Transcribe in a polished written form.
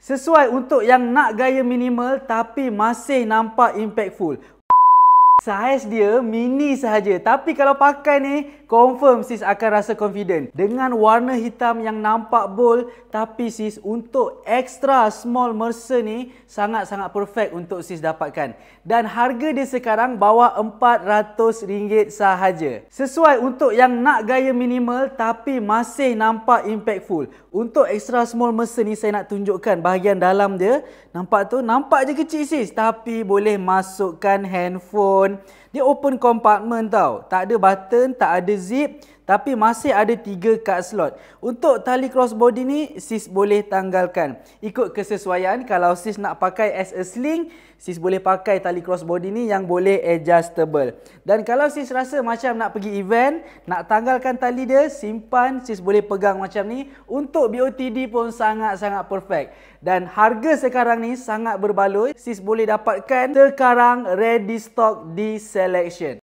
Sesuai untuk yang nak gaya minimal tapi masih nampak impactful. Saiz dia mini sahaja, tapi kalau pakai ni confirm sis akan rasa confident. Dengan warna hitam yang nampak bold, tapi sis untuk extra small Mercer ni sangat-sangat perfect untuk sis dapatkan. Dan harga dia sekarang bawah RM400 sahaja. Sesuai untuk yang nak gaya minimal tapi masih nampak impactful. Untuk extra small Mercer ni saya nak tunjukkan bahagian dalam dia. Nampak tu? Nampak je kecil sis, tapi boleh masukkan handphone. Dia open compartment tau. Tak ada button, tak ada zip, tapi masih ada 3 card slot. Untuk tali crossbody ni sis boleh tanggalkan. Ikut kesesuaian, kalau sis nak pakai as a sling, sis boleh pakai tali crossbody ni yang boleh adjustable. Dan kalau sis rasa macam nak pergi event, nak tanggalkan tali dia, simpan, sis boleh pegang macam ni. Untuk BOTD pun sangat-sangat perfect. Dan harga sekarang ni sangat berbaloi. Sis boleh dapatkan sekarang ready stock di Selection.